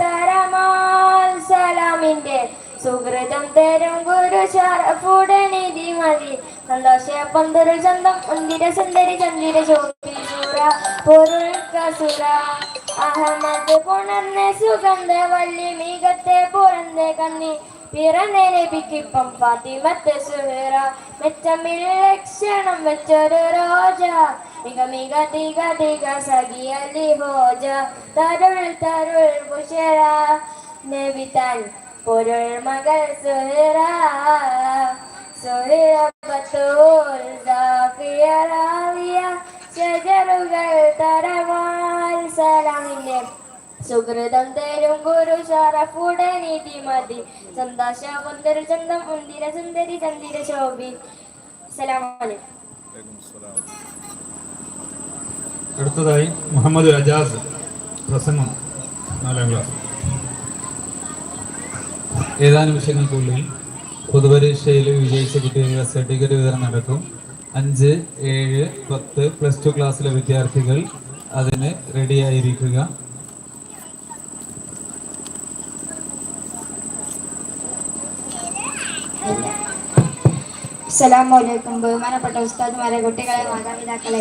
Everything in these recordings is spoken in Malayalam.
തരമാൽ സലാമിന്റെ സുഹൃതം തരും ഗുരു ഷറഫുടനിധി മതി സന്തോഷ പന്തരു ചന്തം ഉന്തിര സുന്ദരി ചന്ദിര ശോഭി സൂറ പൊരുൾ കസുര അഹമ്മദ് പുണർന്ന സുഗന്ധ വല്ലി മികത്തെ പുറന്തേ കണ്ണി പിറന്ന നബിക്കിപ്പം ഫാത്തിമത്തെ സുഹറ മെച്ചമിൽ ലക്ഷണം വെച്ചൊരു റോജ മിക മിക തിക തിക സഖിയലി ഹോജ തരുൾ തരുൾ ബുഷറ നബി താൻ പൊരുൾ മകൾ സുഹറ സുഹറ ബത്തൂൽ സാഫിയ റാവിയ ഷജറുകൾ തരവാൽ സലാമിന്റെ സുഹൃതം തരും ഗുരു ഷറഫുടനിധി മതി സന്തോഷ പന്തരു ചന്തം ഉന്തിര സുന്ദരി ചന്ദിര ശോഭി. അസ്സലാമു അലൈക്കും. അടുത്തതായി മുഹമ്മദ് അജാസ് പ്രസംഗം 4ാം ക്ലാസ്. ഏതാനും വിഷയങ്ങൾക്കുള്ളിൽ പൊതുപരീക്ഷയിൽ വിജയിച്ച കുട്ടികൾക്ക് സർട്ടിഫിക്കറ്റ് വിതരണം നടക്കും. 5, 7, 10 +2 ക്ലാസ്സിലെ വിദ്യാർത്ഥികൾ അതിന് റെഡിയായിരിക്കുക. അസ്സലാമലൈക്കും. ബഹുമാനപ്പെട്ട ഉസ്താദ്മാരെ, കുട്ടികളെ, മാതാപിതാക്കളെ,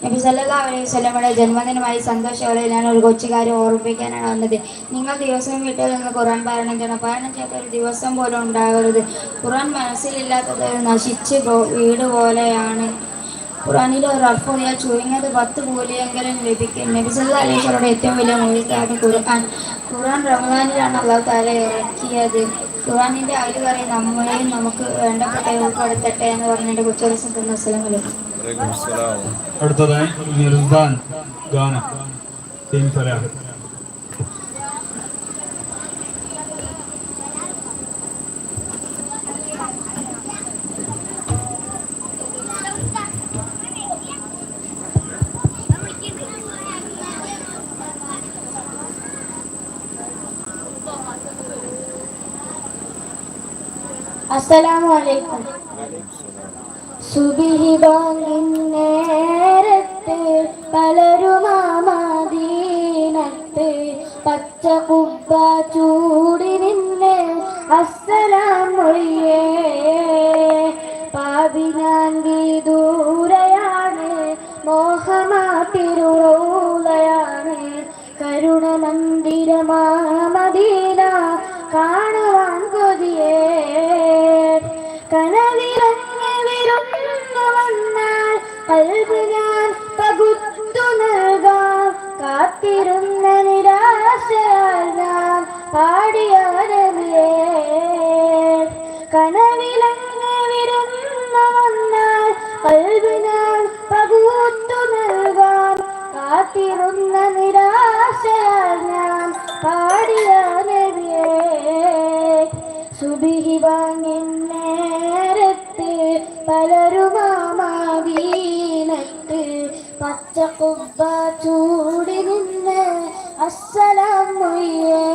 നബി സല്ലല്ലാഹു അലൈഹി വസല്ലമയുടെ ജന്മദിനമായി സന്തോഷത്തോടെ ഞാൻ ഒരു കൊച്ചുകാര്യം ഓർമ്മിപ്പിക്കാനാണ് വന്നത്. നിങ്ങൾ ദിവസവും വീട്ടിൽ നിന്ന് ഖുർആൻ പാരായണം ചെയ്യണം. പാരായണം ചെയ്യാത്ത ഒരു ദിവസം പോലും ഉണ്ടാകരുത്. ഖുർആൻ മനസ്സിലില്ലാത്തത് നശിച്ച് വീട് പോലെയാണ്. ഖുർആനിലെ ഒരു അർത്ഥം ഓതിയാൽ ചുരുങ്ങിയത് 10 കൂലിയെങ്കിലും ലഭിക്കും. നബി സല്ലല്ലാഹു അലൈഹി വസല്ലമയുടെ ഏറ്റവും വലിയ മുഅ്ജിസത്താണ് ഖുർആൻ റമദാനിലാണ് അല്ലാഹു തആല ഇറക്കിയത്. ഖുർആനിന്റെ അയൽ പറയും നമ്മളെയും നമുക്ക് വേണ്ടപ്പെട്ട ഉൾപ്പെടുത്തട്ടെ എന്ന് പറഞ്ഞിട്ട് കുറ്റവസത്തുന്ന അസ്സലാമു അലൈക്കും. അടുത്തതായി മിർസാൻ ഗാനം ടീം ഫലാഹ്. അസ്സലാമു അലൈക്കും. സുബ്ഹി ബാങ്കിൻ നേരത്ത് പലരുമാ മദീനത്ത് പച്ച കുബ്ബ ചൂടി നിന്ന് അസ്സലാം മൊഴിയേ. പാപിനാങ്കി ദൂരയാണ് മോഹമാ തിരുറൗളയാണ് കരുണ മന്ദിരമാ മദീന കാണുവാൻ കൊതിയേ. കനവിറങ്ങി വിരുന്നു വന്നാൽ കൽബ് ഞാൻ പകുത്തു നൽകാം. കാത്തിരുന്ന നിരാശയാൽ ഞാൻ പാടിയ നബിയേ. കനവിറങ്ങി വിരുന്നു വന്നാൽ കൽബ് ഞാൻ പകുത്തു നൽകാം. കാത്തിരുന്ന നിരാശയാൽ ഞാൻ പാടിയ നബിയേ. സുബ്ഹി ബാങ്കിൻ നേരത്ത് പലരുമാ മദീനത്ത് പച്ച കുബ്ബ ചൂടി നിന്ന് അസ്സലാം മൊഴിയേ.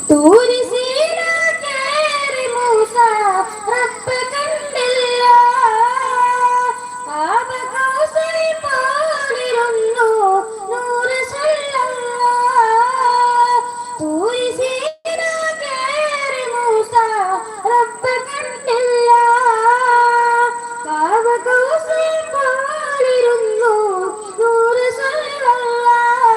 തൂരി സീന കേറി മൂസ റബ്ബ് കണ്ടില്ല. കാബ കൗസരി പാടിരുന്നു നൂറ് സല്ലല്ലാഹ്. തൂരി സീന കേറി മൂസ റബ്ബ് കണ്ടില്ല. കാബ കൗസരി പാടിരുന്നു നൂറ് സല്ലല്ലാഹ്.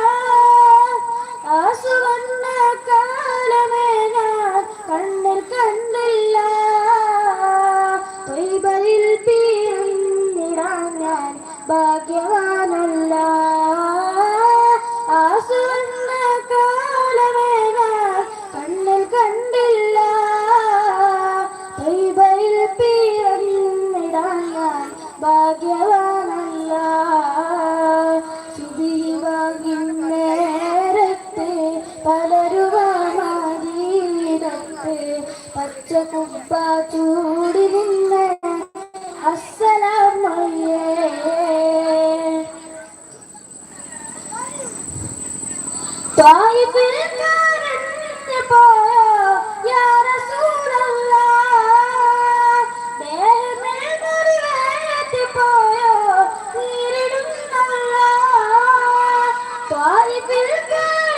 ആസുവന്ന കാലമേ ഞാൻ കണ്ണിൽ കണ്ടില്ല. ത്വയ്ബയിൽ പിറന്നിടാൻ ഞാൻ ഭാഗ്യവാനല്ല. ആസുവന്ന കാലമേ ഞാൻ കണ്ണിൽ കണ്ടില്ല. ത്വയ്ബയിൽ പിറന്നിടാൻ ഞാൻ ഭാഗ്യവാനല്ല. സുബ്ഹി ബാങ്കിൻ നേരത്ത് പലരുമാ മദീനത്ത് പച്ച കുബ്ബ ചൂടി നിന്ന് അസ്സലാം മൊഴിയേ. ത്വായിഫിൽ കരഞ്ഞു പോയോ യാ റസൂലല്ലാഹ്. ദേഹമേൽ മുറിവേറ്റ് പോയോ നീരിടുന്നല്ലാഹ്. വാരിപ്പിൽക്കാൻ